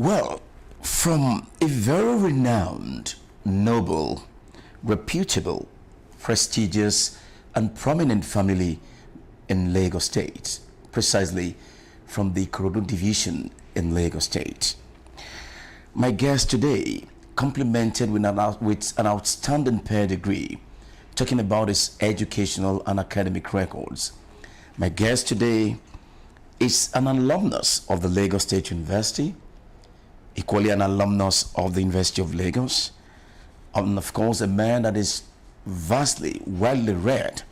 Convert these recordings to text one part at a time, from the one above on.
Well, from a very renowned, noble, reputable, prestigious, and prominent family in Lagos State, precisely from the Ikorodu division in Lagos State. My guest today, complimented with an outstanding pedigree, talking about his educational and academic records. My guest today is an alumnus of the Lagos State University, equally an alumnus of the University of Lagos, and of course a man that is vastly, widely read.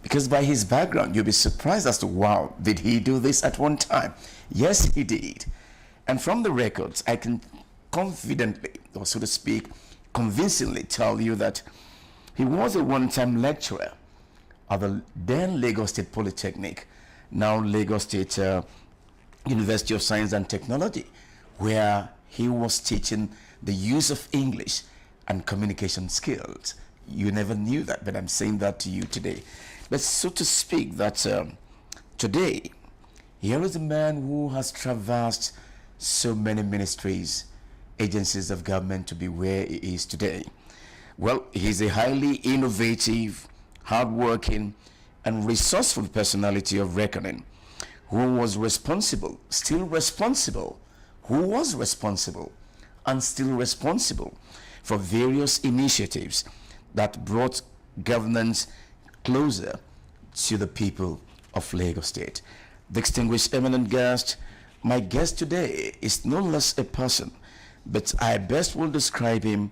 Because by his background, you'll be surprised as to, wow, did he do this at one time? Yes, he did. And from the records, I can confidently, or so to speak, convincingly tell you that he was a one-time lecturer at the then Lagos State Polytechnic, now Lagos State University of Science and Technology, where he was teaching the use of English and communication skills. You never knew that, but I'm saying that to you today. But so to speak, that today, here is a man who has traversed so many ministries, agencies of government to be where he is today. Well, he's a highly innovative, hardworking, and resourceful personality of reckoning who was responsible, still responsible, who was responsible and still responsible for various initiatives that brought governance closer to the people of Lagos State. Distinguished eminent guest, my guest today is no less a person, but I best will describe him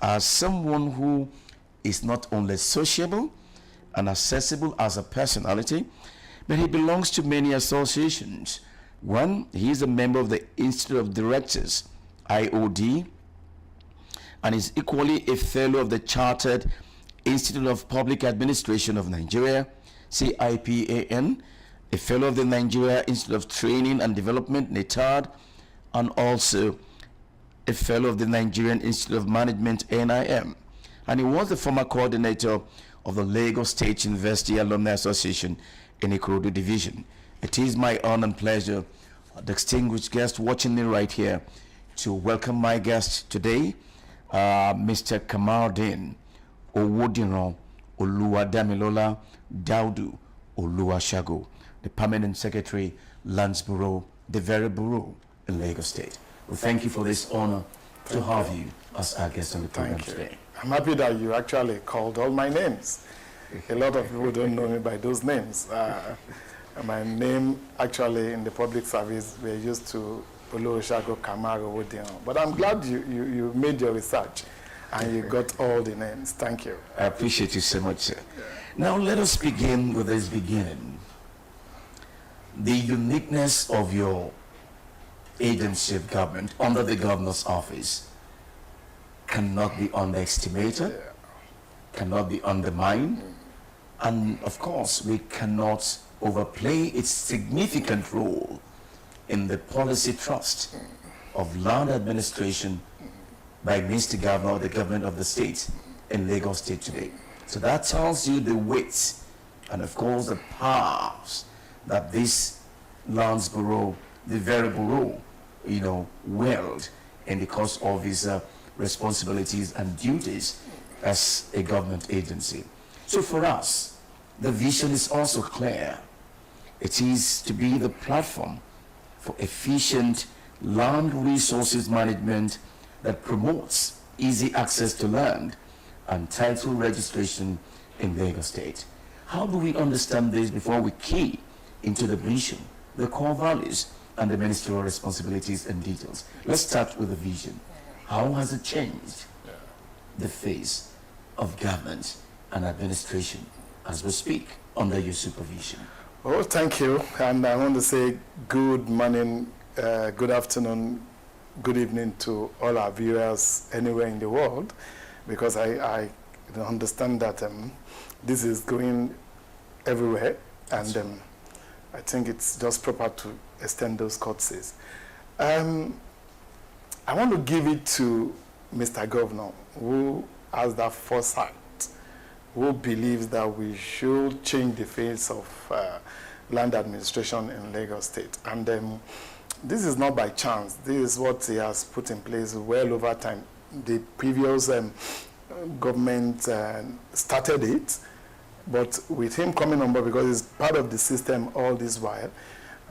as someone who is not only sociable and accessible as a personality, but he belongs to many associations. One, he is a member of the Institute of Directors, IOD, and is equally a fellow of the Chartered Institute of Public Administration of Nigeria, CIPAN, a fellow of the Nigeria Institute of Training and Development, NITAD, and also a fellow of the Nigerian Institute of Management, NIM. And he was the former coordinator of the Lagos State University Alumni Association in Ikorodu Division. It is my honor and pleasure, distinguished guest watching me right here, to welcome my guest today, Mr. Kamaldeen Owodiran Oluwadamilola Daudu Oluwasegun, the Permanent Secretary, Lands Bureau, the very Bureau in Lagos State. Well, thank you for this honor to have you as our guest on the program today. I'm happy that you actually called all my names. A lot of people don't know me by those names. My name, actually, in the public service, we're used to Oluwasegun Kamaldeen. But I'm glad you made your research and you got all the names. Thank you. I appreciate you so much, sir. Now, let us begin with this beginning. The uniqueness of your agency of government under the governor's office cannot be underestimated, cannot be undermined, and of course, we cannot overplay its significant role in the policy trust of land administration by Mr. Governor, the government of the state in Lagos State today. So that tells you the weight and of course the powers that this Lands Bureau, the very Bureau, wield in the course of his responsibilities and duties as a government agency. So for us, the vision is also clear. It is to be the platform for efficient land resources management that promotes easy access to land and title registration in Lagos State. How do we understand this before we key into the vision, the core values, and the ministerial responsibilities and details? Let's start with the vision. How has it changed the face of government and administration as we speak under your supervision? Oh, thank you. And I want to say good morning, good afternoon, good evening to all our viewers anywhere in the world, because I understand that this is going everywhere, and I think it's just proper to extend those courtesies. I want to give it to Mr. Governor, who has that foresight, who believes that we should change the face of land administration in Lagos State. And this is not by chance. This is what he has put in place well over time. The previous government started it, but with him coming on board, because it's part of the system all this while,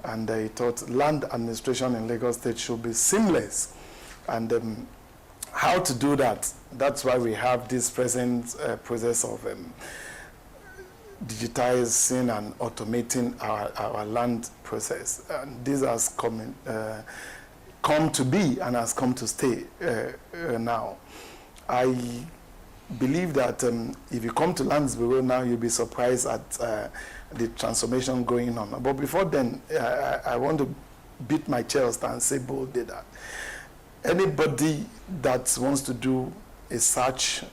and he thought land administration in Lagos State should be seamless. And how to do that? That's why we have this present process of digitizing and automating our land process. And this has come to be and has come to stay now. I believe that if you come to Lands Bureau now, you'll be surprised at the transformation going on. But before then, I want to beat my chest and say boldly that anybody that wants to do a search,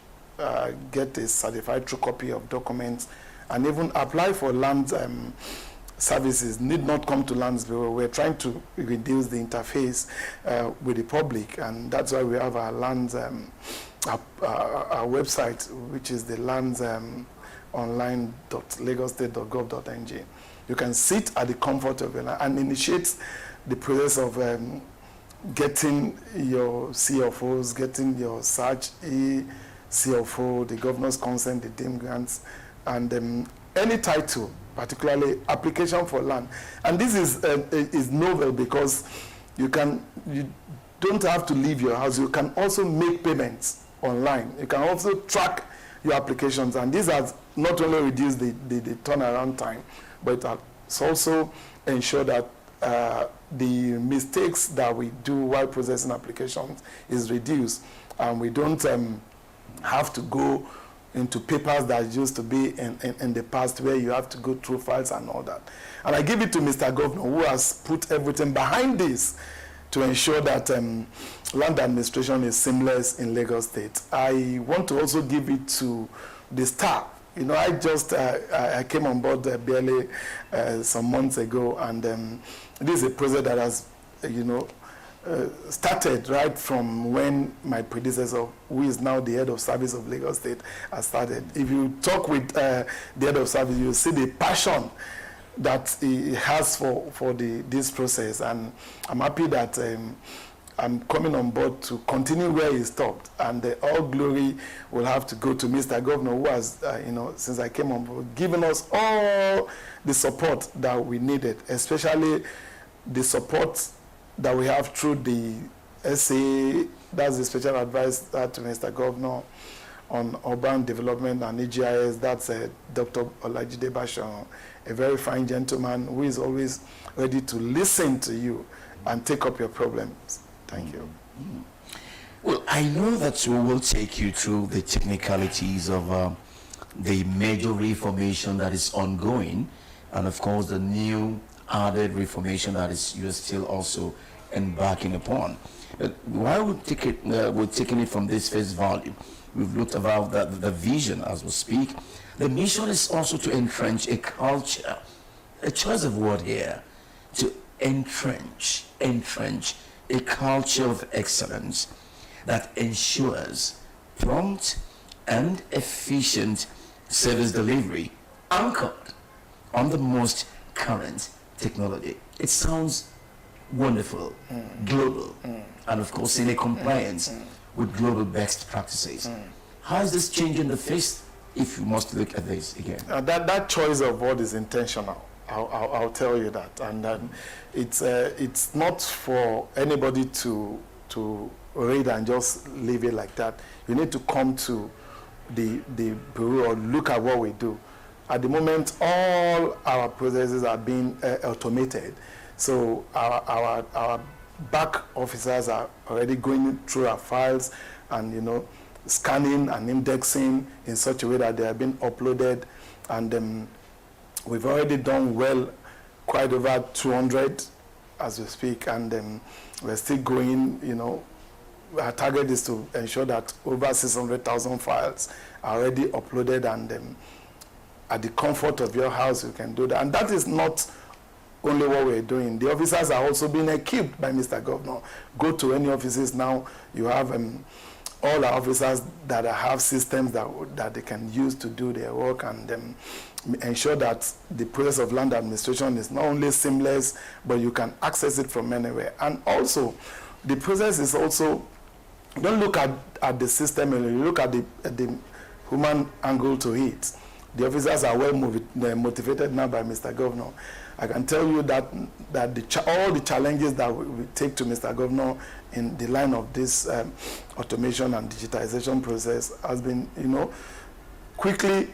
get a certified true copy of documents, and even apply for land services need not come to Lands Bureau. We're trying to reduce the interface with the public, and that's why we have our lands, our website, which is the landsonline.lagostate.gov.ng. You can sit at the comfort of your land and initiate the process of getting your CFOs, getting your search CFO, the governor's consent, the DIM grants, and any title, particularly application for land. And this is novel because you don't have to leave your house. You can also make payments online. You can also track your applications, and this has not only reduced the turnaround time, but it has also ensured that the mistakes that we do while processing applications is reduced, and we don't have to go into papers that used to be in the past, where you have to go through files and all that. And I give it to Mr. Governor, who has put everything behind this to ensure that land administration is seamless in Lagos State. I want to also give it to the staff. You know, I came on board barely some months ago, and this is a project that has, started right from when my predecessor, who is now the head of service of Lagos State, has started. If you talk with the head of service, you'll see the passion that he has for this process, and I'm happy that I'm coming on board to continue where he stopped, and all glory will have to go to Mr. Governor, who has, since I came on board, given us all the support that we needed, especially the support that we have through the SA, that's the special advisor to Mr. Governor on urban development and EGIS, that's Dr. Olajide Basharon, a very fine gentleman who is always ready to listen to you and take up your problems. Thank you. Well, I know that we will take you through the technicalities of the major reformation that is ongoing, and of course the new added reformation that you're still also embarking upon. Why we're taking it from this first volume, we've looked about the vision as we speak. The mission is also to entrench a culture, a choice of word here, to entrench a culture of excellence that ensures prompt and efficient service delivery anchored on the most current technology. It sounds wonderful, global, and of course in a compliance with global best practices. How is this changing the face, if you must look at this again? That choice of word is intentional. I'll tell you that, and it's not for anybody to read and just leave it like that. You need to come to the bureau or look at what we do. At the moment, all our processes are being automated, so our back officers are already going through our files and scanning and indexing in such a way that they are being uploaded, and we've already done well, quite over 200 as we speak, and we're still going. Our target is to ensure that over 600,000 files are already uploaded, and at the comfort of your house you can do that. And that is not only what we're doing. The officers are also being equipped by Mr. Governor. Go to any offices now, you have all our officers that have systems that they can use to do their work, and ensure that the process of land administration is not only seamless, but you can access it from anywhere. And also, the process is also, don't look at the system, you look at the human angle to it. The officers are well motivated now by Mr. Governor. I can tell you that all the challenges that we take to Mr. Governor in the line of this automation and digitization process has been, quickly,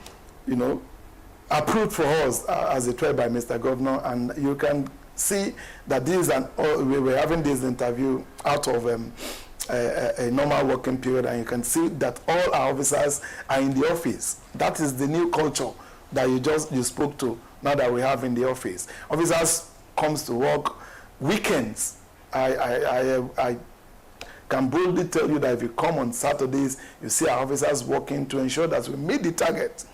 approved for us as it were by Mr. Governor, and you can see that we were having this interview out of a normal working period, and you can see that all our officers are in the office. That is the new culture that you spoke to now that we have in the office. Officers comes to work weekends. I can boldly tell you that if you come on Saturdays, you see our officers working to ensure that we meet the target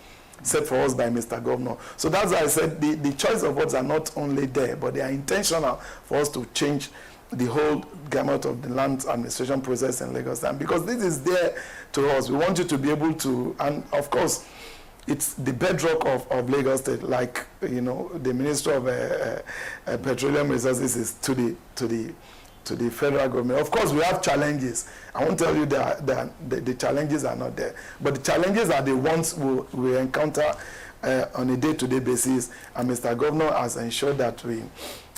set for us by Mr. Governor. So that's why I said the choice of words are not only there, but they are intentional for us to change the whole gamut of the land administration process in Lagos. And because this is there to us, we want you to be able to, and of course, it's the bedrock of Lagos State, like, the Minister of Petroleum Resources is to the federal government. Of course, we have challenges. I won't tell you that the challenges are not there, but the challenges are the ones we encounter on a day-to-day basis, and Mr. Governor has ensured that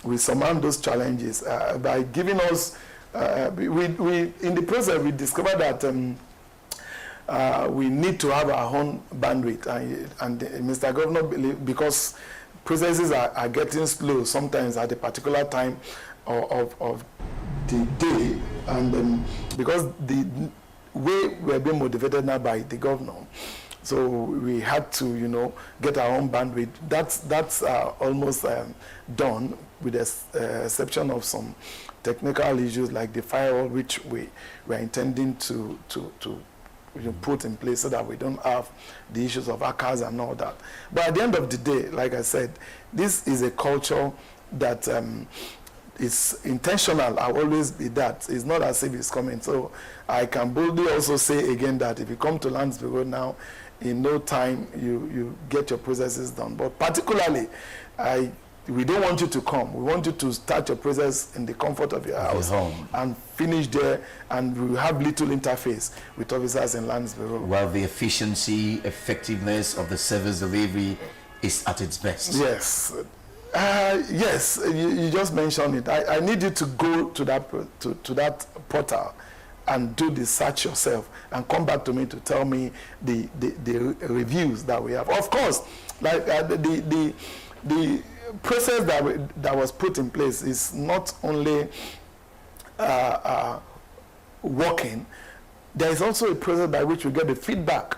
we surmount those challenges by giving us, in the process, we discovered that we need to have our own bandwidth, and Mr. Governor, because processes are getting slow sometimes at a particular time of the day, and because the way we're being motivated now by the governor, so we had to, get our own bandwidth. That's almost done, with the exception of some technical issues like the firewall, which we are intending to put in place so that we don't have the issues of hackers and all that. But at the end of the day, like I said, this is a culture that is intentional. I'll always be that. It's not as if it's coming. So I can boldly also say again that if you come to Lands Bureau now, in no time you get your processes done. But particularly, we don't want you to come. We want you to start your process in the comfort of your house and finish there, and we have little interface with officers in Lands Bureau. While the efficiency, effectiveness of the service delivery is at its best. Yes. Yes, you just mentioned it. I need you to go to that portal and do the search yourself and come back to me to tell me the reviews that we have. Of course, like the process that was put in place is not only working. There is also a process by which we get the feedback.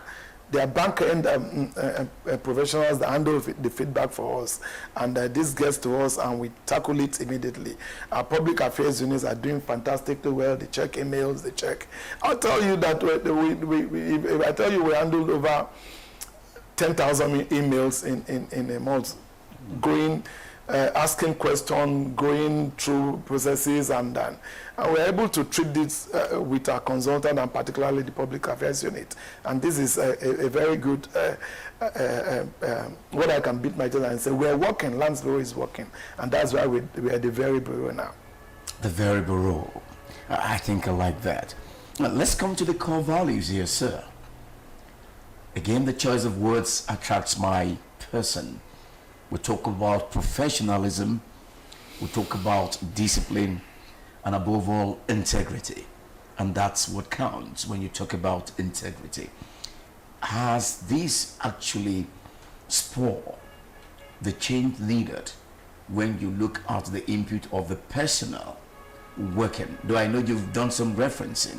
There are back-end professionals that handle the feedback for us, and this gets to us and we tackle it immediately. Our public affairs units are doing fantastically well. They check emails, they check. I'll tell you that if I tell you we handled over 10,000 emails in a month, going, asking questions, going through processes, and we're able to treat this with our consultant and particularly the public affairs unit. And this is a very good, what I can beat my chest and say, we're working, Lands Bureau is working. And that's why we are the very bureau now. The very bureau. I think I like that. Now, let's come to the core values here, sir. Again, the choice of words attracts my person. We talk about professionalism, we talk about discipline, and above all, integrity. And that's what counts when you talk about integrity. Has this actually spurred the change needed when you look at the input of the personnel working? Though I know you've done some referencing,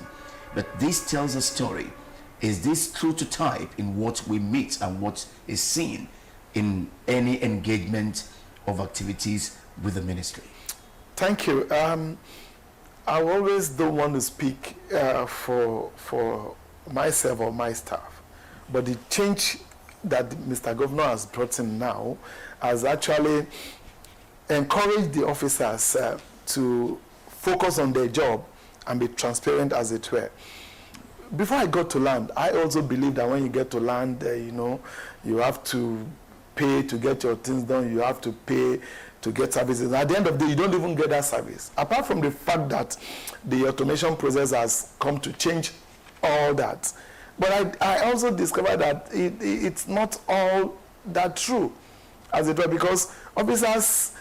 but this tells a story. Is this true to type in what we meet and what is seen in any engagement of activities with the ministry? Thank you. I always don't want to speak for myself or my staff, but the change that Mr. Governor has brought in now has actually encouraged the officers to focus on their job and be transparent, as it were. Before I got to land, I also believe that when you get to land, you have to pay to get your things done, you have to pay to get services. At the end of the day, you don't even get that service. Apart from the fact that the automation process has come to change all that. But I also discovered that it's not all that true, as it were, because officers,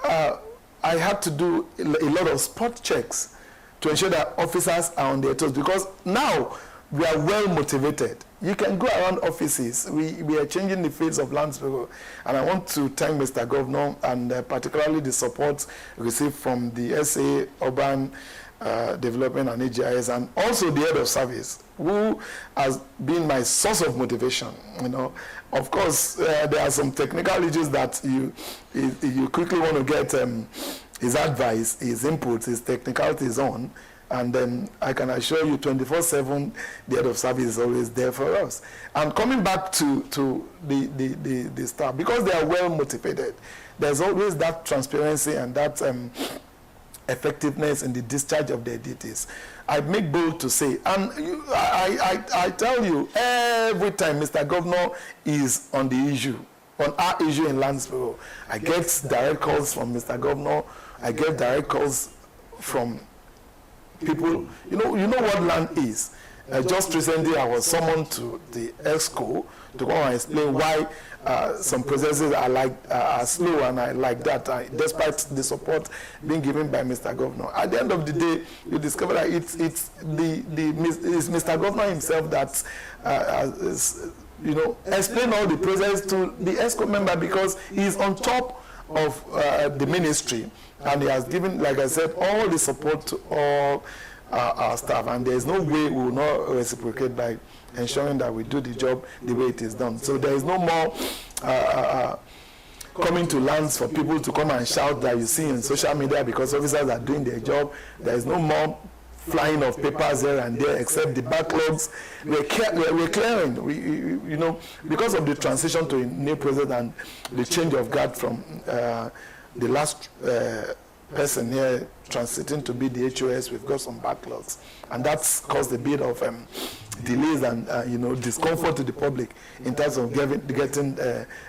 I had to do a lot of spot checks to ensure that officers are on their toes, because now we are well motivated. You can go around offices. We are changing the face of Landsborough, and I want to thank Mr. Governor and particularly the support received from the SA Urban Development and AGIS, and also the head of service, who has been my source of motivation. You know, of course, there are some technical issues that you quickly want to get his advice, his input, his technicalities on. And then I can assure you 24/7, the head of service is always there for us. And coming back to the staff, because they are well motivated, there's always that transparency and that effectiveness in the discharge of their duties. I make bold to say, and I tell you, every time Mr. Governor is on the issue, on our issue in Landsborough, I get direct calls from Mr. Governor, I get direct calls from people. You know what land is. Just recently, I was summoned to the EXCO to come and explain why some processes are slow, and I like that, despite the support being given by Mr. Governor. At the end of the day, you discover that it's Mr. Governor himself that explain all the process to the EXCO member, because he's on top of the ministry, and he has given, like I said, all the support to all our staff, and there is no way we will not reciprocate by ensuring that we do the job the way it is done. So there is no more coming to lands for people to come and shout that you see in social media because officers are doing their job. There is no more flying of papers here and there, except the backlogs. We're clearing, because of the transition to a new president and the change of guard from the last person here transiting to be the HOS. We've got some backlogs, and that's caused a bit of delays and discomfort to the public in terms of getting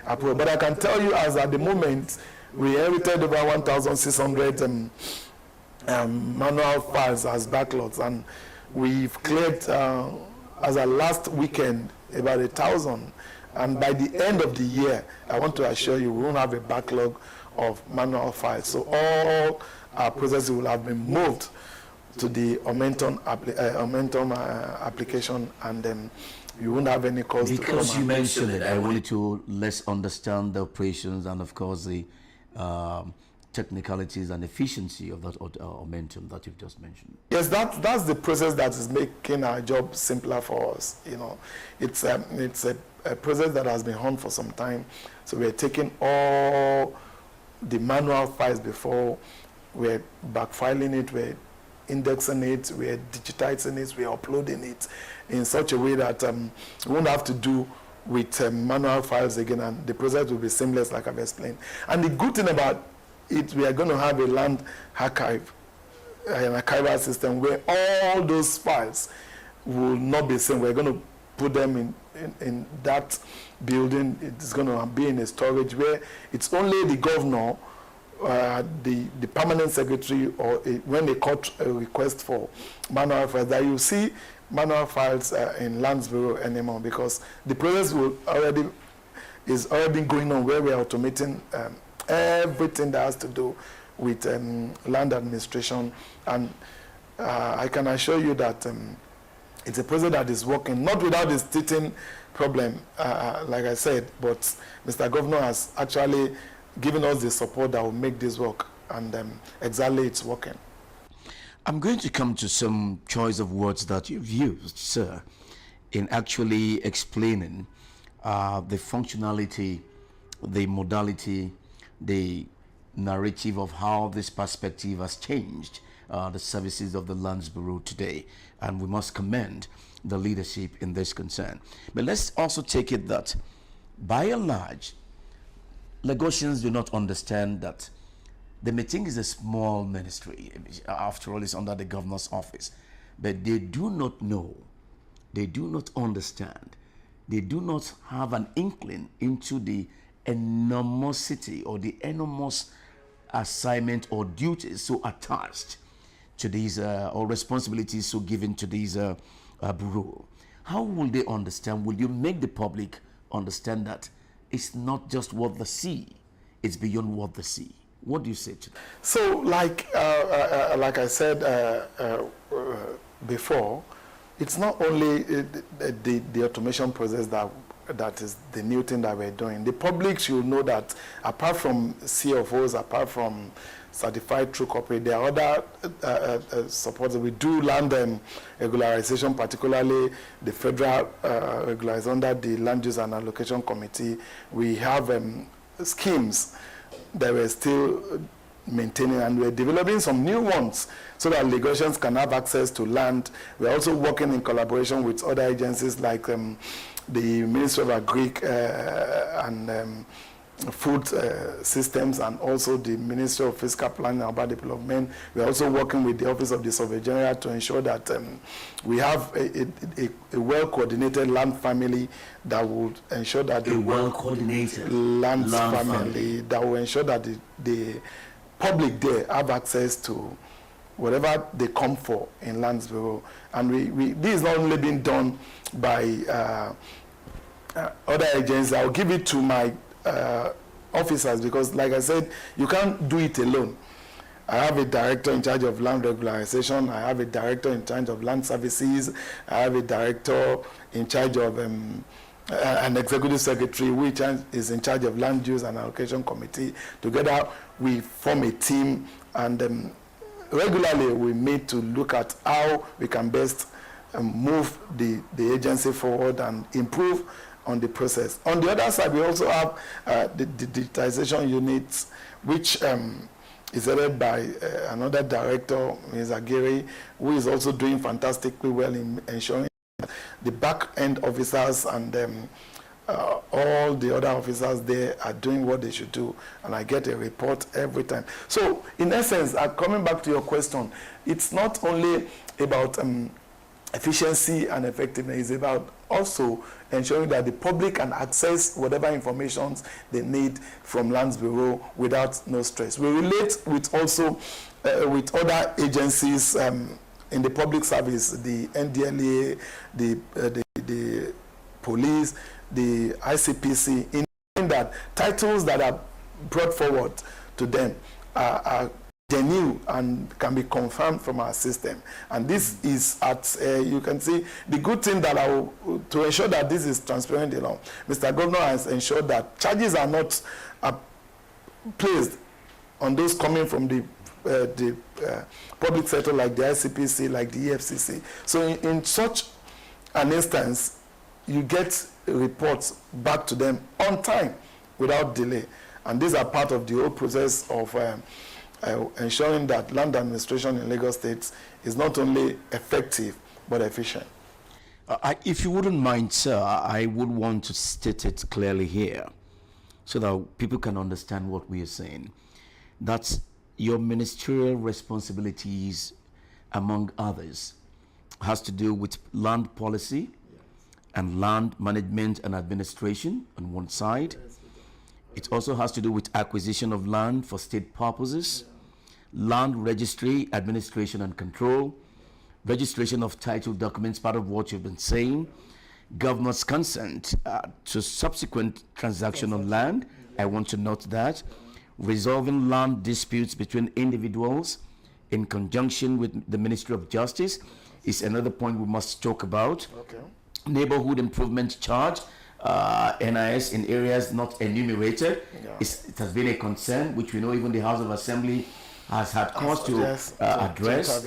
approval. But I can tell you, as at the moment, we inherited over 1,600 manual files as backlogs, and we've cleared as a last weekend about 1,000. And by the end of the year, I want to assure you, we won't have a backlog of manual files. So all our processes will have been moved to the Omentum application, and then you won't have any cost. Because you mentioned it, I wanted to let's understand the operations and, of course, the technicalities and efficiency of that Omentum that you've just mentioned. Yes, that's the process that is making our job simpler for us. It's a process that has been on for some time. So we're taking all the manual files before, we're backfiling it, we're indexing it, we're digitizing it, we're uploading it in such a way that we won't have to do with manual files again, and the process will be seamless, like I've explained. And the good thing about it, we are going to have a land archive, an archival system where all those files will not be seen. We're going to put them in that building. It's going to be in a storage where it's only the governor, the permanent secretary, or when they cut a request for manual files, that you see manual files in Landsborough anymore, because the process is already going on where we are automating everything that has to do with land administration. And I can assure you that it's a process that is working, not without this teething problem, like I said, but Mr. Governor has actually given us the support that will make this work, and exactly it's working. I'm going to come to some choice of words that you've used, sir, in actually explaining the functionality, the modality, the narrative of how this perspective has changed the services of the Landsborough today, and we must commend the leadership in this concern. But let's also take it that, by and large, Lagosians do not understand that the meeting is a small ministry. After all, it's under the governor's office. But they do not know, they do not understand, they do not have an inkling into the enormosity or the enormous assignment or duties so attached to these or responsibilities so given to these bureau? How will they understand? Will you make the public understand that it's not just what they see, it's beyond what they see? What do you say to that? So, like I said before, it's not only the automation process that is the new thing that we're doing. The public should know that apart from CFOs, apart from certified true corporate, there are other supports. We do land regularization, particularly the federal regularization under the Land Use and Allocation Committee. We have schemes that we're still maintaining, and we're developing some new ones so that Lagosians can have access to land. We're also working in collaboration with other agencies like the Ministry of Agri and Food Systems, and also the Ministry of Fiscal Planning and Urban Development. We're also working with the Office of the Surveyor General to ensure that we have a well-coordinated land family that would ensure that a well-coordinated land family that will ensure that the public there have access to whatever they come for in Lands Bureau. And this is not only being done by other agencies. I'll give it to my officers, because like I said, you can't do it alone. I have a director in charge of land regularization. I have a director in charge of land services. I have a director in charge of an executive secretary, which is in charge of land use and allocation committee. Together, we form a team, and regularly we meet to look at how we can best move the agency forward and improve on the process. On the other side, we also have the digitization unit, which is headed by another director, Ms. Aguirre, who is also doing fantastically well in ensuring the back-end officers and all the other officers there are doing what they should do, and I get a report every time. So, in essence, coming back to your question, it's not only about efficiency and effectiveness, it's about also ensuring that the public can access whatever information they need from Lands Bureau without no stress. We relate with also with other agencies in the public service, the NDLEA, the police, the ICPC, in that titles that are brought forward to them are genuine and can be confirmed from our system. And this is at, you can see, the good thing that to ensure that this is transparent, Mr. Governor has ensured that charges are not placed on those coming from the public sector, like the ICPC, like the EFCC. So in such an instance, you get reports back to them on time without delay. And these are part of the whole process of ensuring that land administration in Lagos State is not only effective but efficient. If you wouldn't mind, sir, I would want to state it clearly here so that people can understand what we are saying. That's your ministerial responsibilities, among others, has to do with land policy and land management and administration on one side. It also has to do with acquisition of land for state purposes, land registry, administration and control, registration of title documents, part of what you've been saying, governor's consent to subsequent transaction on land. I want to note that. Resolving land disputes between individuals in conjunction with the Ministry of Justice is another point we must talk about. Okay. Neighborhood improvement charge, NIS in areas not enumerated. Yeah. It has been a concern, which we know even the House of Assembly has had cause to address.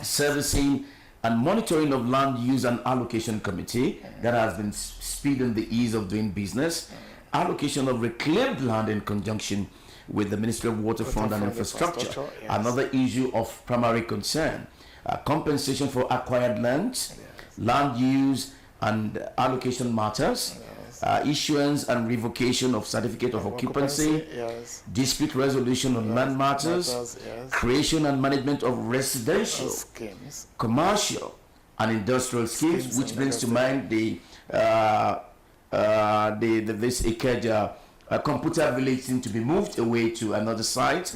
Servicing and monitoring of land use and allocation committee that has been speeding the ease of doing business. Allocation of reclaimed land in conjunction with the Ministry of Waterfront and Infrastructure, another issue of primary concern. Compensation for acquired lands, land use and allocation matters, issuance and revocation of certificate of occupancy, dispute resolution on land matters, creation and management of residential, commercial and industrial schemes, which brings to mind this Ikeja A computer village seems to be moved away to another site.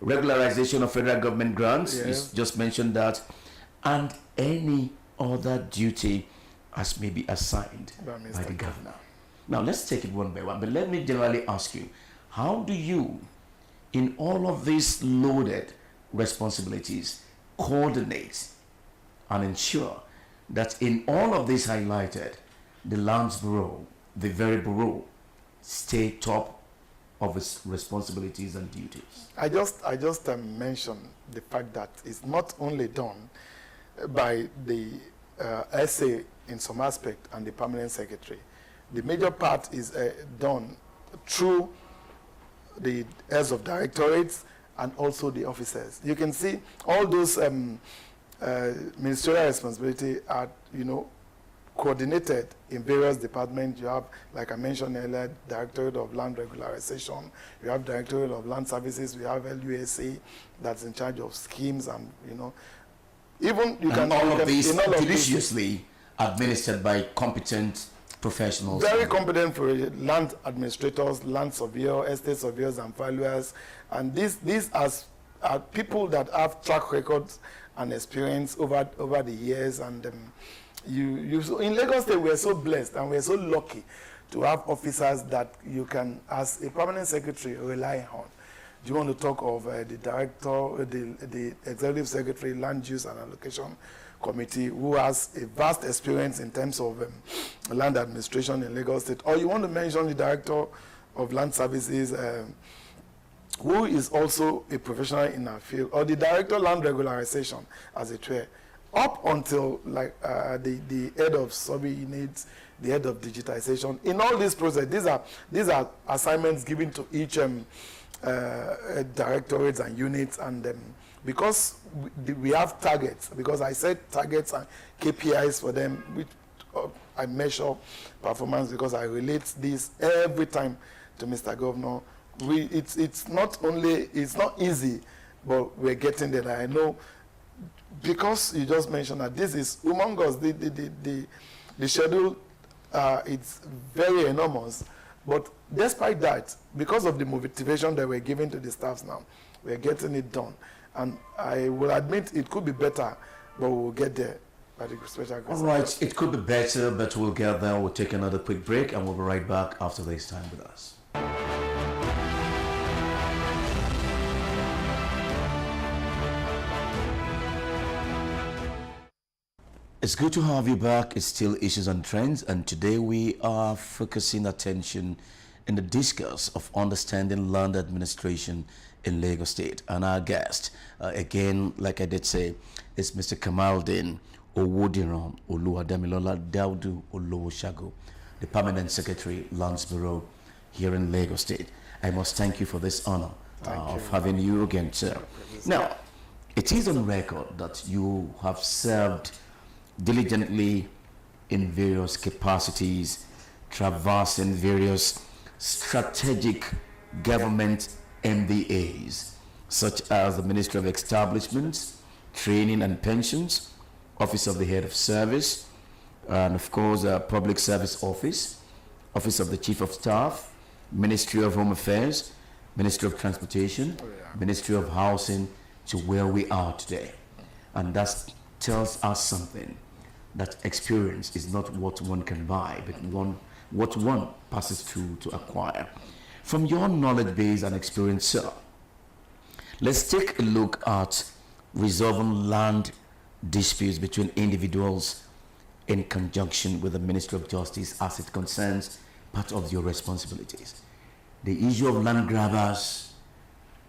Regularization of federal government grants, Yes. you just mentioned that, and any other duty as may be assigned By by Mr. the governor. Now let's take it one by one, but let me generally ask you, how do you, in all of these loaded responsibilities, coordinate and ensure that in all of these highlighted, the Lands Bureau, the very bureau, stay top of its responsibilities and duties? I just mentioned the fact that it's not only done by the SA in some aspect and the permanent secretary. The major part is done through the heads of directorates and also the officers. You can see all those ministerial responsibility are, coordinated in various departments. You have, like I mentioned earlier, Directorate of Land Regularization, you have Directorate of Land Services, we have LUSA that's in charge of schemes, and even you And can all you of can- these in all of these- judiciously administered by competent professionals. very competent for land administrators, land surveyor, estate surveyors, and valuers, and these are people that have track records and experience over the years. And in Lagos State, we're so blessed and we're so lucky to have officers that you can, as a permanent secretary, rely on. Do you want to talk of the director, the executive secretary, land use and allocation committee, who has a vast experience in terms of land administration in Lagos State? Or you want to mention the director of land services, who is also a professional in our field, or the director of land regularization, as it were, up until like the head of survey units, the head of digitization. In all this process, these are assignments given to each directorates and units, and because we have targets, because I said targets and KPIs for them, which I measure performance, because I relate this every time to Mr. Governor. It's not easy, but we're getting there. I know, because you just mentioned that this is humongous. The schedule, it's very enormous. But despite that, because of the motivation that we're giving to the staffs now, we're getting it done. And I will admit it could be better, but we'll get there by the special grace. All right, it could be better, but we'll get there. We'll take another quick break and we'll be right back after this time with us. It's good to have you back. It's still Issues and Trends, and today we are focusing attention in the discourse of understanding land administration in Lagos State. And our guest, again, like I did say, is Mr. Kamaldeen Owodiran Oluwadamilola Daudu Olowoshago, the Permanent Secretary, Lands Bureau here in Lagos State. I must thank you for this honor of having you again, sir. Now, it is on record that you have served diligently in various capacities, traversing various strategic government MBAs, such as the Ministry of Establishments, Training and Pensions, Office of the Head of Service, and of course, Public Service Office, Office of the Chief of Staff, Ministry of Home Affairs, Ministry of Transportation, Ministry of Housing, to where we are today. And that tells us something, that experience is not what one can buy, but what one passes through to acquire. From your knowledge base and experience, sir, let's take a look at resolving land disputes between individuals in conjunction with the Ministry of Justice as it concerns part of your responsibilities. The issue of land grabbers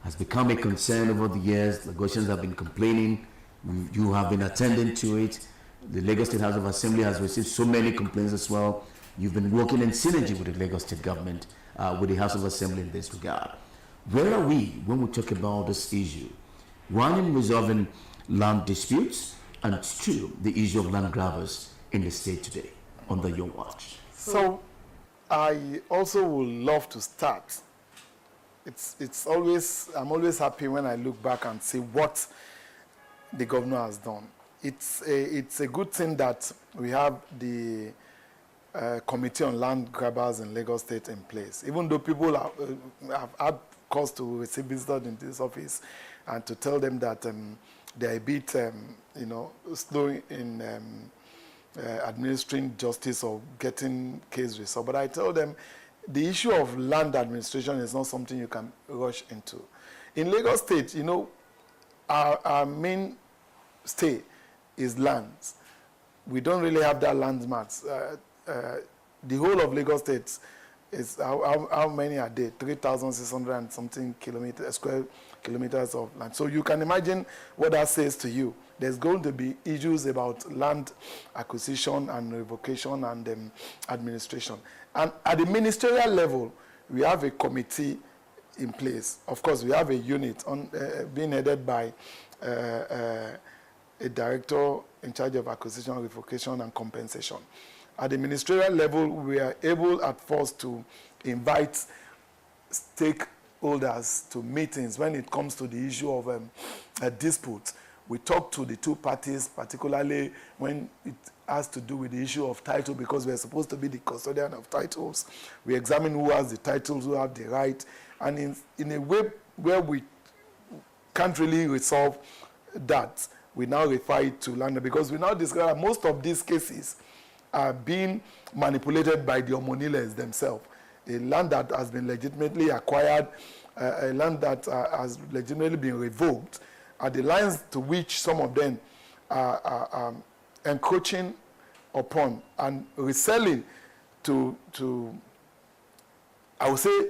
has become a concern over the years. Lagosians have been complaining. You have been attending to it. The Lagos State House of Assembly has received so many complaints as well. You've been working in synergy with the Lagos State government, with the House of Assembly in this regard. Where are we when we talk about this issue? One, in resolving land disputes, and two, the issue of land grabbers in the state today, under your watch. So I also would love to start. I'm always happy when I look back and see what the governor has done. It's a good thing that we have the committee on land grabbers in Lagos State in place. Even though people have had cause to receive visitors in this office and to tell them that they're a bit, slow in administering justice or getting case resolved. But I tell them the issue of land administration is not something you can rush into. In Lagos State, our main stay is lands. We don't really have that landmarks. The whole of Lagos State is, how many are there? 3,600 and something square kilometers of land. So you can imagine what that says to you. There's going to be issues about land acquisition and revocation and administration. And at the ministerial level, we have a committee in place. Of course, we have a unit being headed by a director in charge of acquisition, revocation, and compensation. At the ministerial level, we are able at first to invite stakeholders to meetings when it comes to the issue of a dispute. We talk to the two parties, particularly when it has to do with the issue of title, because we're supposed to be the custodian of titles. We examine who has the titles, who have the right, and in a way where we can't really resolve that, we now refer it to land, because we now discover that most of these cases are being manipulated by the Omoniles themselves. A land that has been legitimately acquired, a land that has legitimately been revoked, are the lines to which some of them are encroaching upon and reselling to I would say,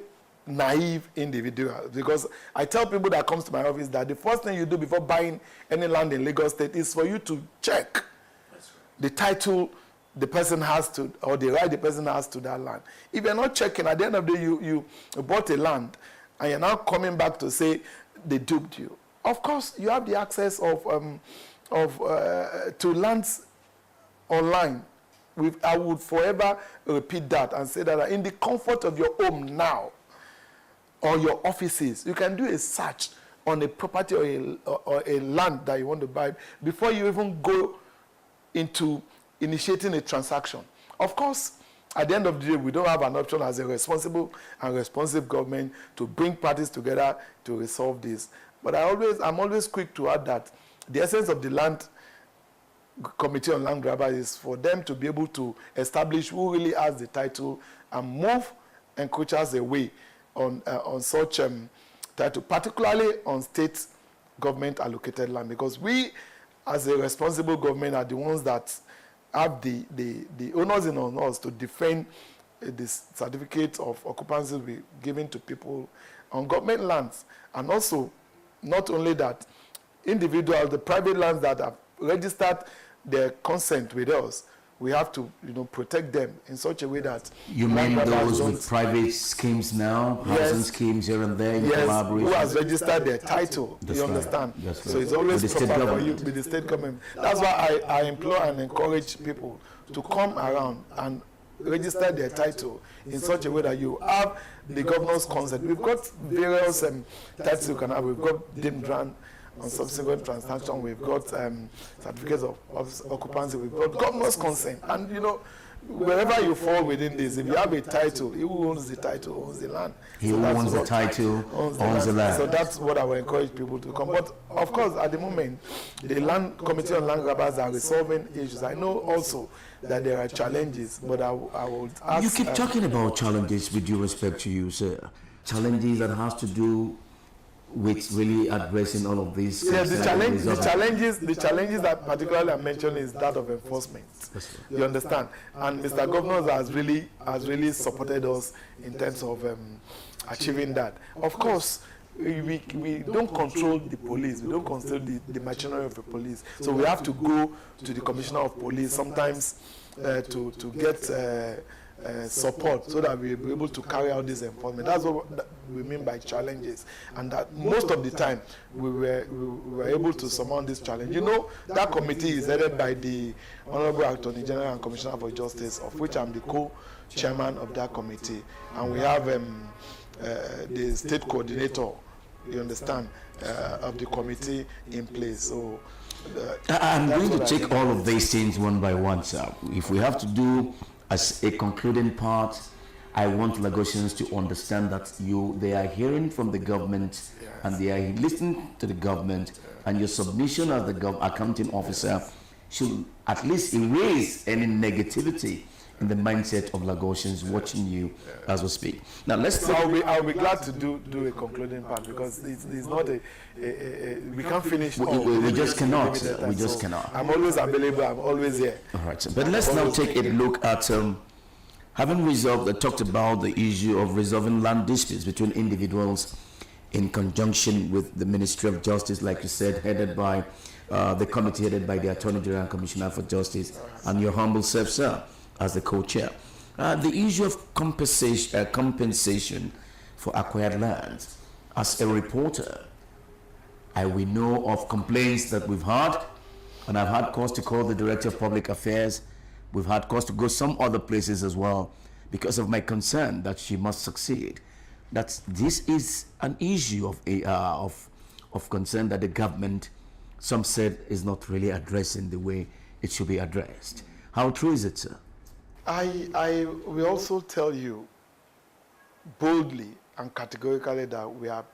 naive individuals. Because I tell people that comes to my office that the first thing you do before buying any land in Lagos State is for you to check the title the person has to, or the right the person has to that land. If you're not checking, at the end of the day, you bought a land, and you're now coming back to say they duped you. Of course, you have the access to lands online. I would forever repeat that and say that in the comfort of your home now, or your offices, you can do a search on a property or a land that you want to buy before you even go into initiating a transaction. Of course, at the end of the day, we don't have an option as a responsible and responsive government to bring parties together to resolve this. But I'm always quick to add that the essence of the land committee on land grabber is for them to be able to establish who really has the title and move encroachers away on such title, particularly on state government allocated land, because we as a responsible government are the ones that have the onus in on us to defend the certificate of occupancy we given to people on government lands. And also, not only that, individuals, the private lands that have registered their consent with us, we have to, protect them in such a way that... You mean those with private schemes now, housing schemes here and there in collaboration? Who has registered their title, That's you right. understand? That's So right. it's always With the proper state for you with the state government. That's why I implore and encourage people to come around and register their title in such a way that you have the governor's consent. We've got various titles you can have. We've got DIMDRAN on subsequent transaction. We've got certificates of occupancy. We've got governor's consent. And, wherever you fall within this, if you have a title, he who owns the title owns the land. He who owns the title owns the land. So that's what I will encourage people to come. But of course, at the moment, the land committee on land grabbers are resolving issues. I know also that there are challenges, but I would ask... You keep talking about challenges with due respect to you, sir. Challenges that has to do with really addressing all of these. Yeah, the challenges that particularly I mentioned is that of enforcement. You understand? And Mr. Governor has really supported us in terms of achieving that. Of course, we don't control the police. We don't control the machinery of the police. So we have to go to the commissioner of police sometimes to get support so that we'll be able to carry out this enforcement. That's what we mean by challenges. And that most of the time we were able to surmount this challenge. That committee is headed by the Honorable Attorney General and Commissioner for Justice, of which I'm the co-chairman of that committee. And we have the state coordinator, you understand, of the committee in place. So I'm going to take all of these things one by one, sir. If we have to do As a concluding part, I want Lagosians to understand that they are hearing from the government and they are listening to the government, and your submission as the accounting officer should at least erase any negativity in the mindset of Lagosians watching you as we speak. Now let's. I'll be glad to do a concluding part, because it's not we can't finish. We just cannot. We just cannot. I'm always available. I'm always here. All right, sir. But let's now take a look at having talked about the issue of resolving land disputes between individuals in conjunction with the Ministry of Justice, like you said, headed by the committee headed by the Attorney General and Commissioner for Justice, and your humble self, sir, as the co-chair. The issue of compensation for acquired lands. As a reporter, I will know of complaints that we've had, and I've had cause to call the Director of Public Affairs. We've had cause to go some other places as well because of my concern that she must succeed. That this is an issue of concern that the government, some said, is not really addressing the way it should be addressed. How true is it, sir? I will also tell you boldly and categorically that we are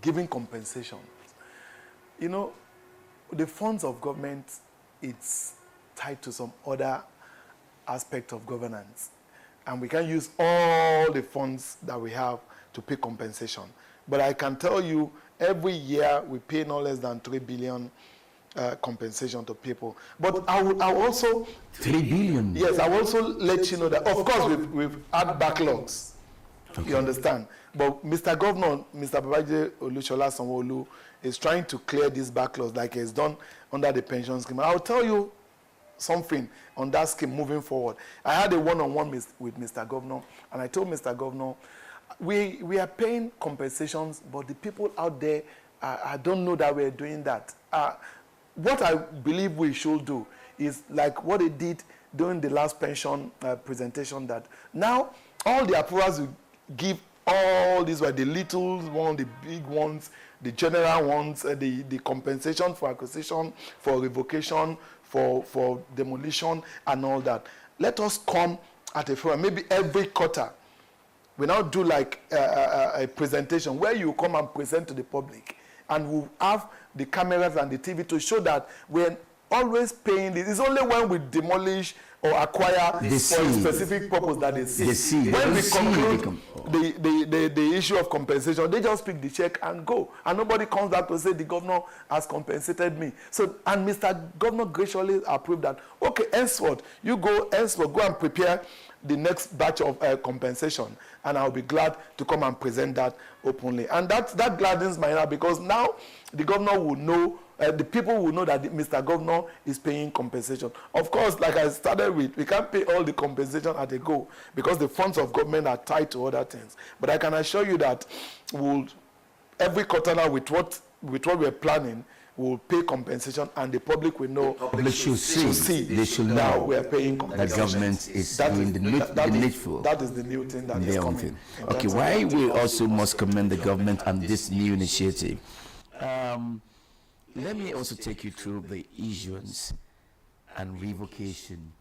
giving compensation. You know, the funds of government, it's tied to some other aspect of governance, and we can use all the funds that we have to pay compensation. But I can tell you, every year we pay no less than 3 billion compensation to people. But I will also 3 billion. Yes, I will also let you know that of course we've had backlogs. Okay. You understand? But Mr. Governor, Mr. Babajide Olusola Sanwo-Olu, is trying to clear these backlogs like he's done under the pension scheme. I'll tell you something on that scheme moving forward. I had a one-on-one with Mr. Governor, and I told Mr. Governor, we are paying compensations, but the people out there, I don't know that we're doing that. What I believe we should do is like what they did during the last pension presentation, that now all the approvals we give, all these were the little ones, the big ones, the general ones, the compensation for acquisition, for revocation, for demolition and all that. Let us come at a forum, maybe every quarter. We now do like a presentation where you come and present to the public, and we'll have the cameras and the TV to show that we're always paying this. It's only when we demolish or acquire for a specific purpose that they see. When we conclude the issue of compensation, they just pick the check and go. And nobody comes back to say the governor has compensated me. So, and Mr. Governor graciously approved that. Okay, henceforth, go and prepare the next batch of compensation, and I'll be glad to come and present that openly. And that gladdens my heart, because now the governor will know, the people will know that Mr. Governor is paying compensation. Of course, like I started with, we can't pay all the compensation at a go because the funds of government are tied to other things. But I can assure you that we'll, every quarter now with what we're planning, will pay compensation, and the public will know. The public should see. They should know we are paying compensation. The government is doing the needful. That is the new thing that is coming. Okay, why we also must commend the government and this new initiative. Let me also take you through the issuance and revocation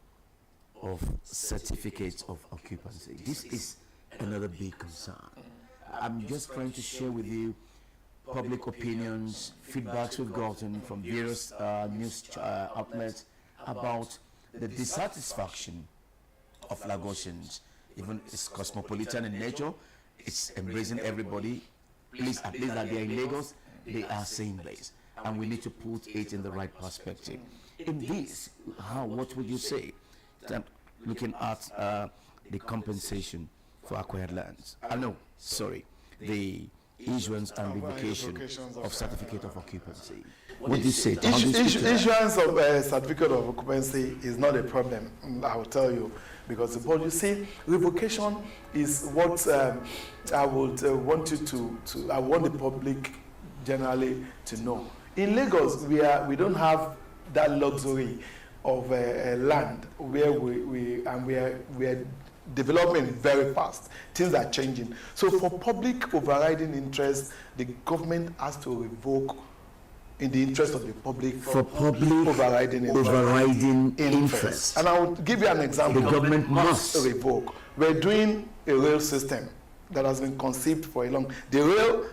of certificates of occupancy. This is another big concern. I'm just trying to share with you public opinions, feedbacks we've gotten from various news outlets about the dissatisfaction of Lagosians. Even it's cosmopolitan in nature, it's embracing everybody. At least that they're in Lagos, they are same place. And we need to put it in the right perspective. In this, what would you say? Looking at the compensation for acquired lands. The issuance and revocation of certificate of occupancy. What do you say? Issuance of certificate of occupancy is not a problem, I will tell you, because you see, revocation is what I would want you to I want the public generally to know. In Lagos, we don't have that luxury of land where we are developing very fast. Things are changing. So for public overriding interest, the government has to revoke in the interest of the public for public overriding interest. And I will give you an example. The government must revoke. We're doing a rail system that has been conceived for a long. The rail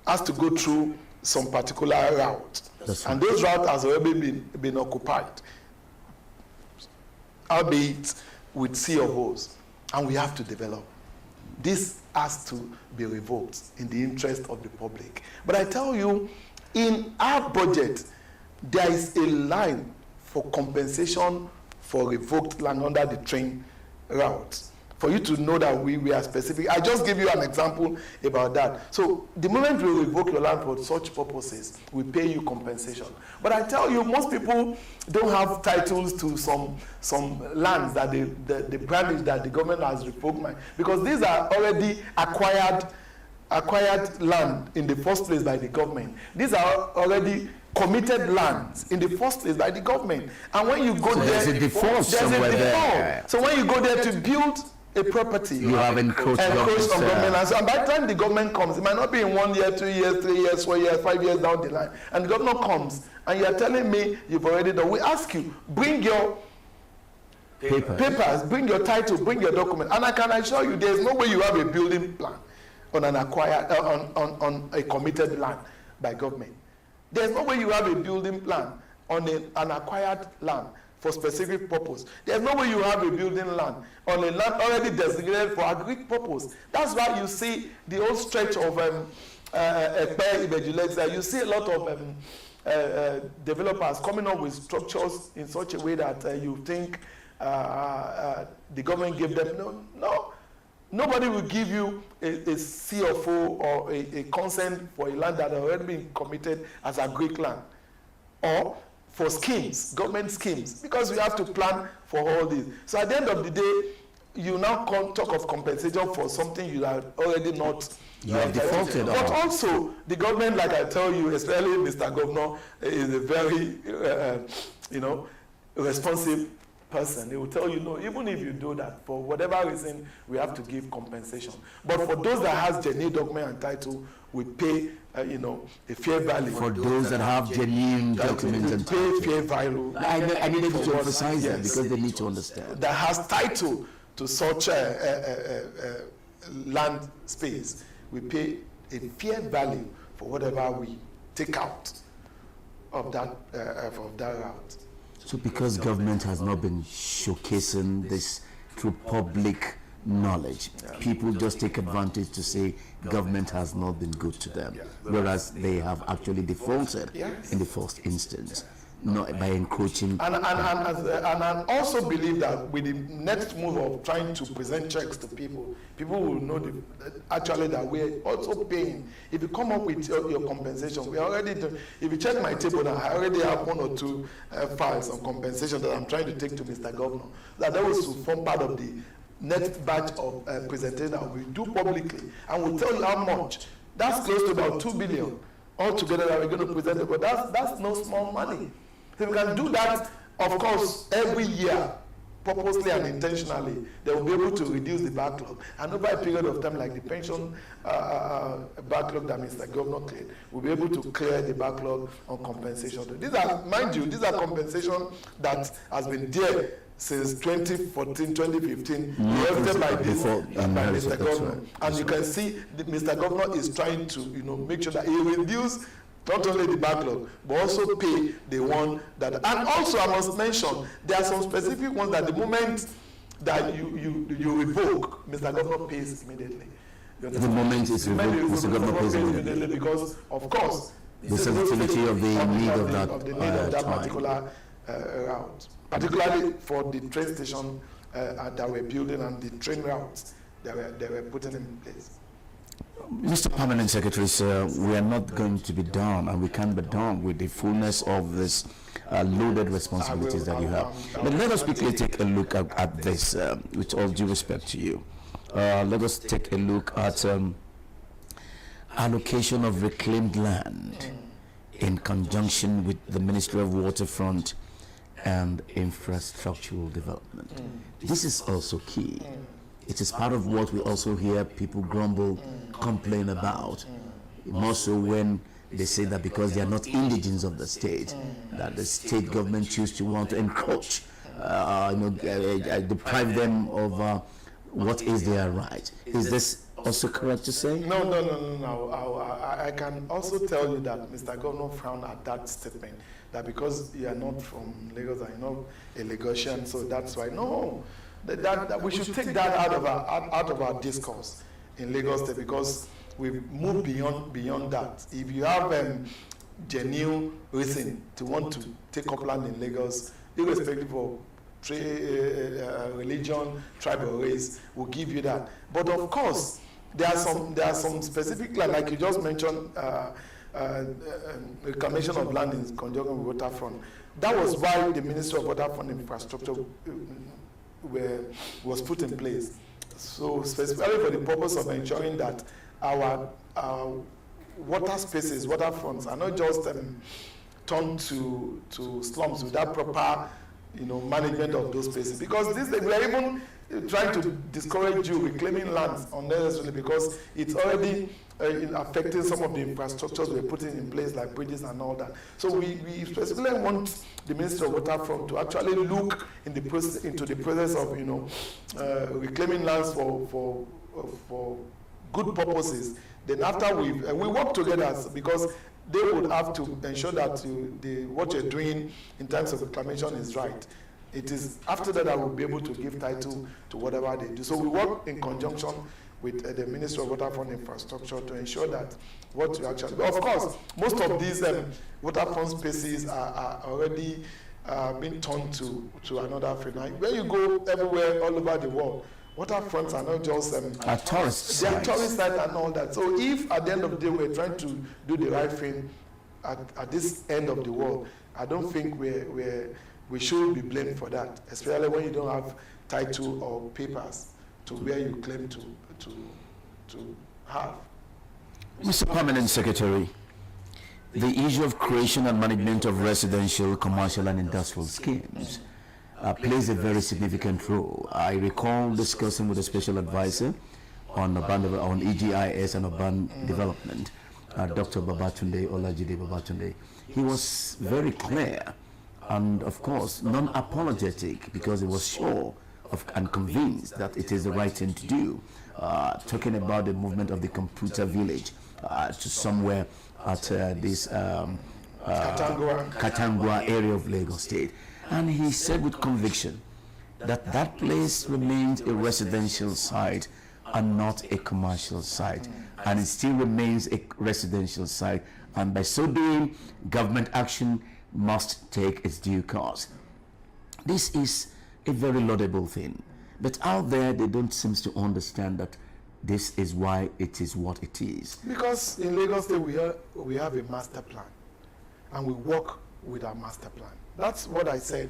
has to go through some particular route, and those routes has already been occupied, albeit with C of O's, and we have to develop. This has to be revoked in the interest of the public. But I tell you, in our budget, there is a line for compensation for revoked land under the train route. For you to know that we are specific. I just give you an example about that. So the moment we revoke your land for such purposes, we pay you compensation. But I tell you, most people don't have titles to some lands that the branch that the government has revoked, because these are already acquired land in the first place by the government. These are already committed lands in the first place by the government. And when you go there, there's a default somewhere there. So when you go there to build a property, you have encroached on government lands. And by the time the government comes, it might not be in 1 year, 2 years, 3 years, 4 years, 5 years down the line. And the governor comes, and you're telling me you've already done. We ask you, bring your papers, bring your title, bring your document. And I can assure you, there's no way you have a building plan on an acquired, on a committed land by government. There's no way you have a building plan on an acquired land for specific purpose. There's no way you have a building land on a land already designated for agric purpose. That's why you see the whole stretch of you see a lot of developers coming up with structures in such a way that you think the government gave them. No. Nobody will give you a CFO or a consent for a land that has already been committed as a Greek land, or for schemes, government schemes, because we have to plan for all this. So at the end of the day, you now talk of compensation for something you are already not. You have defaulted on. But also, the government, like I tell you, especially Mr. Governor, is a very, responsive person. They will tell you, no, even if you do that, for whatever reason, we have to give compensation. But for those that has genuine document and title, we pay, a fair value. For those that have genuine documents and title. Pay fair value. I needed to emphasize that because they need to understand. That has title to such land space. We pay a fair value for whatever we take out of that route. So because government has not been showcasing this through public knowledge, people just take advantage to say government has not been good to them, whereas they have actually defaulted in the first instance, not by encroaching. And I also believe that with the next move of trying to present checks to people, people will know actually that we're also paying. If you come up with your compensation, we already do. If you check my table now, I already have 1 or 2 files on compensation that I'm trying to take to Mr. Governor. That was to form part of the next batch of presentation that we do publicly, and we'll tell you how much. That's close to about 2 billion altogether that we're going to present. But that's no small money. So we can do that, of course, every year, purposely and intentionally. They will be able to reduce the backlog. And over a period of time, like the pension backlog that Mr. Governor cleared, we'll be able to clear the backlog on compensation. These are, mind you, these are compensation that has been there since 2014, 2015, drafted by Mr. Governor. And you can see that Mr. Governor is trying to, make sure that he reduce not only the backlog, but also pay the one that. And also, I must mention, there are some specific ones that the moment that you revoke, Mr. Governor pays immediately. The moment it's revoked, Mr. Governor pays immediately. Because, of course, the sensitivity of the need of that particular route, particularly for the train station that we're building and the train routes that were putting in place. Mr. Permanent Secretary, sir, we are not going to be done, and we can't be done with the fullness of this loaded responsibilities that you have. But let us quickly take a look at this, with all due respect to you. Let us take a look at allocation of reclaimed land in conjunction with the Ministry of Waterfront and Infrastructural Development. This is also key. It is part of what we also hear people grumble, complain about, more so when They say that because they are not indigents of the state, that the state government choose to want to encroach, deprive them of what is their right. Is this also correct to say? No. I can also tell you that Mr. Governor frowned at that statement, that because you are not from Lagos, I know a Lagosian, so that's why. No, that we should take that out of our discourse in Lagos State, because we've moved beyond that. If you have genuine reason to want to take up land in Lagos, irrespective of religion, tribe, or race, will give you that. But of course, there are some specific land, like you just mentioned, reclamation of land in conjunction with waterfront. That was why the Ministry of Waterfront Infrastructure was put in place. So specifically for the purpose of ensuring that our water spaces, waterfronts are not just turned to slums without proper management of those spaces. Because we are even trying to discourage you reclaiming lands unnecessarily, because it's already affecting some of the infrastructures we're putting in place, like bridges and all that. So we specifically want the Ministry of Waterfront to actually look into the process of reclaiming lands for good purposes. Then after we work together, because they would have to ensure that what you're doing in terms of reclamation is right. It is after that I will be able to give title to whatever they do. So we work in conjunction with the Ministry of Waterfront Infrastructure to ensure that what you actually... Of course, most of these waterfront spaces are already being turned to another frame. When you go everywhere, all over the world, waterfronts are not just tourist sites. They are tourist sites and all that. So if at the end of the day we're trying to do the right thing at this end of the world, I don't think we should be blamed for that, especially when you don't have title or papers to where you claim to have. Mr. Permanent Secretary, the issue of creation and management of residential, commercial and industrial schemes plays a very significant role. I recall discussing with a special advisor on EGIS and urban development, Dr. Babatunde Olajide Babatunde. He was very clear and, of course, non-apologetic, because he was sure and convinced that it is the right thing to do, talking about the movement of the computer village to somewhere at this Katangwa area of Lagos State. And he said with conviction that that place remains a residential site and not a commercial site. And it still remains a residential site. And by so doing, government action must take its due course. This is a very laudable thing. But out there, they don't seem to understand that this is why it is what it is. Because in Lagos State, we have a master plan. And we work with our master plan. That's what I said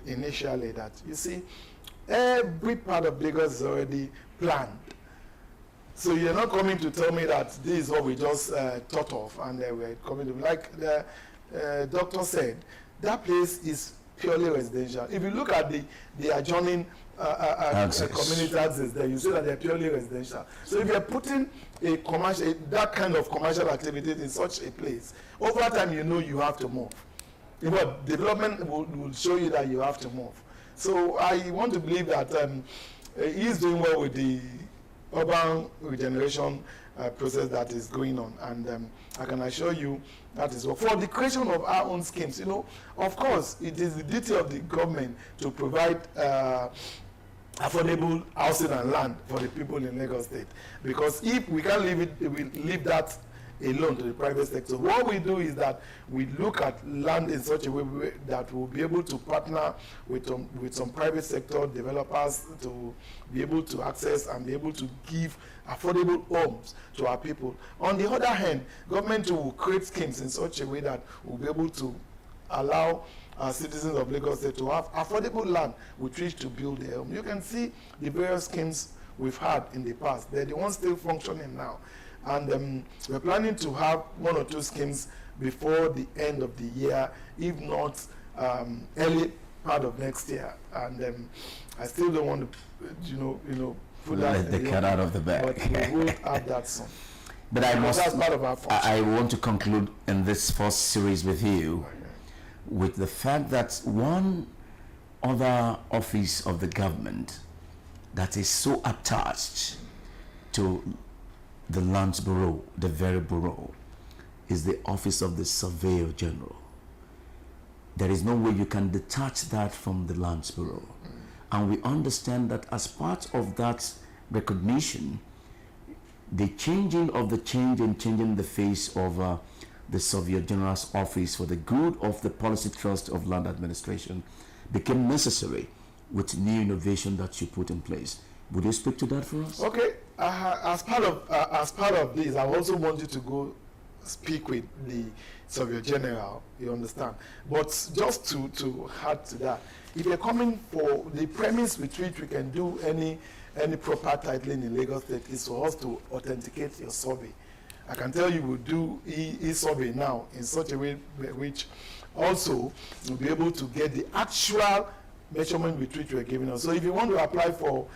initially, that you see, every part of Lagos is already planned. So you're not coming to tell me that this is what we just thought of, and we're coming to, like the doctor said, that place is purely residential. If you look at the adjoining communities there, you see that they're purely residential. So if you're putting that kind of commercial activity in such a place, over time you have to move. Development will show you that you have to move. So I want to believe that he's doing well with the urban regeneration process that is going on, and I can assure you that is well. For the creation of our own schemes, of course, it is the duty of the government to provide affordable housing and land for the people in Lagos State. Because if we can't leave that alone to the private sector, what we do is that we look at land in such a way that we'll be able to partner with some private sector developers to be able to access and be able to give affordable homes to our people. On the other hand, government will create schemes in such a way that we'll be able to allow citizens of Lagos State to have affordable land with which to build their home. You can see the various schemes we've had in the past. They're the ones still functioning now. And we're planning to have 1 or 2 schemes before the end of the year, if not early part of next year. And I still don't want to, put let the cat out of the bag. But we will have that soon. But I must. That's part of our function. I want to conclude in this first series with you with the fact that one other office of the government that is so attached to the Lands Bureau, the very bureau, is the office of the Surveyor General. There is no way you can detach that from the Lands Bureau. And we understand that as part of that recognition, the changing the face of the Surveyor General's office for the good of the Policy Trust of Land Administration became necessary with new innovation that you put in place. Would you speak to that for us? Okay. As part of this, I also want you to go speak with the Surveyor General. You understand? But just to add to that, if you're coming for the premise with which we can do any proper titling in Lagos State is for us to authenticate your survey. I can tell you we'll do e-survey now in such a way which also you'll be able to get the actual measurement with which we're giving us. So if you want to apply for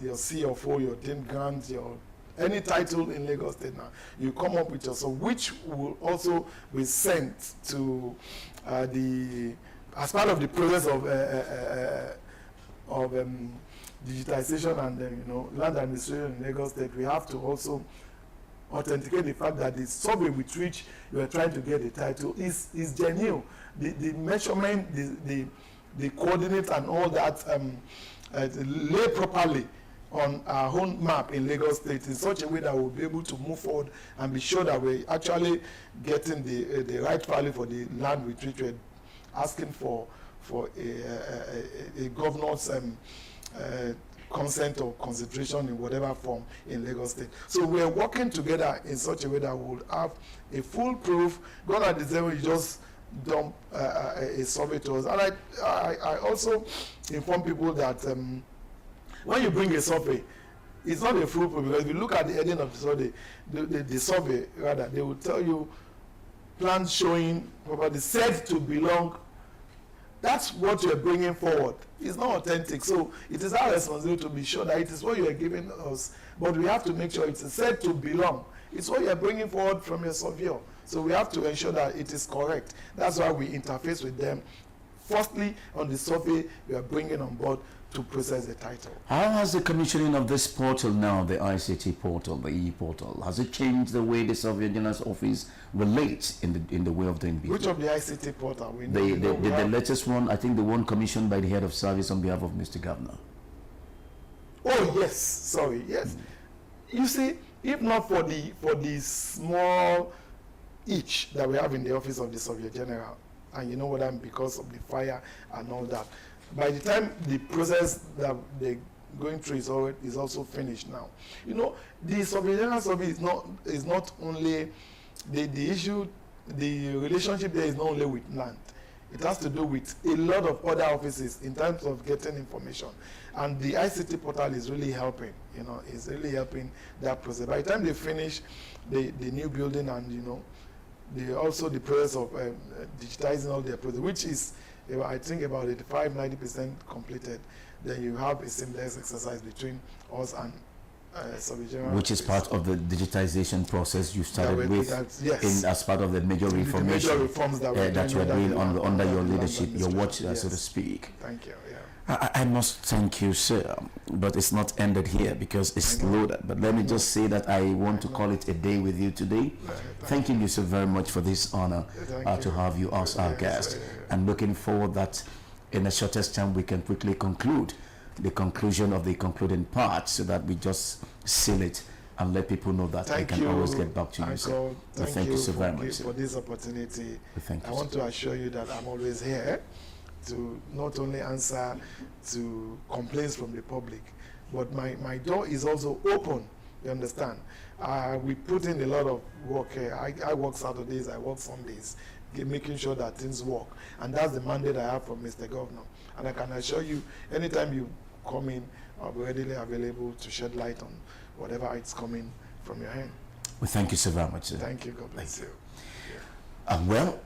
your C of O, your DIN grant, your any title in Lagos State now, you come up with yourself, which will also be sent to as part of the process of digitization and land administration in Lagos State. We have to also authenticate the fact that the survey with which you are trying to get the title is genuine. The measurement, the coordinates and all that lay properly on our own map in Lagos State in such a way that we'll be able to move forward and be sure that we're actually getting the right value for the land with which we're asking for a governor's consent or consideration in whatever form in Lagos State. So we're working together in such a way that we'll have a foolproof, gone at the zero, you just dump a survey to us. And I also inform people that when you bring a survey, it's not a foolproof, because if you look at the heading of the survey, the survey rather, they will tell you plans showing property said to belong. That's what you're bringing forward. It's not authentic. So it is our responsibility to be sure that it is what you are giving us, but we have to make sure it's said to belong. It's what you're bringing forward from your surveyor. So we have to ensure that it is correct. That's why we interface with them. Firstly, on the survey, we are bringing on board to process the title. How has the commissioning of this portal now, the ICT portal, the e-portal, has it changed the way the Surveyor General's office relates in the way of doing business? Which of the ICT portal? The latest one, I think the one commissioned by the head of service on behalf of Mr. Governor. Oh yes, sorry, yes. You see, if not for the small itch that we have in the office of the Surveyor General, and you know what I'm, because of the fire and all that, by the time the process that they're going through is also finished now. You know, the Surveyor General survey is not only the issue, the relationship there is not only with land. It has to do with a lot of other offices in terms of getting information. And the ICT portal is really helping, it's really helping that process. By the time they finish the new building and, also the process of digitizing all their process, which is, I think, about 85–90% completed, then you have a seamless exercise between us and Surveyor General. Which is part of the digitization process you started with yes. as part of the major reformation the major reforms that you are doing under your leadership, your watch, yes. so to speak. Thank you. Yeah. I must thank you, sir, but it's not ended here because it's loaded. But let me just say that I want to call it a day with you today. Thanking you so very much for this honor to have you as our guest, and looking forward that in the shortest time we can quickly conclude the conclusion of the concluding part, so that we just seal it and let people know that I can always get back to you, sir. Thank you so very much for this opportunity. I want to assure you that I'm always here to not only answer to complaints from the public, but my door is also open, you understand. We put in a lot of work here. I work Saturdays, I work Sundays, making sure that things work. And that's the mandate I have from Mr. Governor. And I can assure you, anytime you come in, I'll be readily available to shed light on whatever is coming from your hand. Well, thank you so very much, sir. Thank you. God bless you. Well,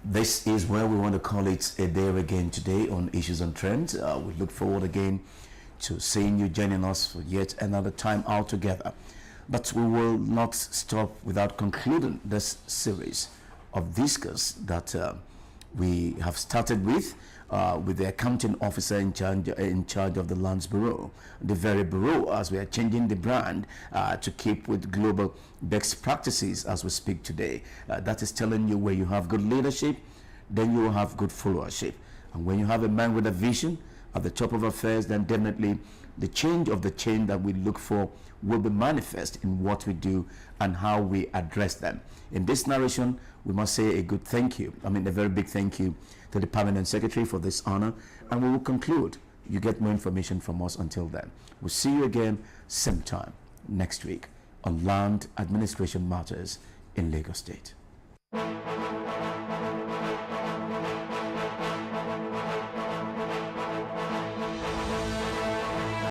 this is where we want to call it a day again today on Issues and Trends. We look forward again to seeing you joining us for yet another time out together. But we will not stop without concluding this series of discourse that we have started with the accounting officer in charge of the Lands Bureau, the very bureau, as we are changing the brand to keep with global best practices as we speak today. That is telling you where you have good leadership, then you will have good followership. And when you have a man with a vision at the top of affairs, then definitely the change of the change that we look for will be manifest in what we do and how we address them. In this narration, we must say a good thank you. I mean, a very big thank you to the Permanent Secretary for this honor. And we will conclude. You get more information from us until then. We'll see you again same time next week on Land Administration Matters in Lagos State.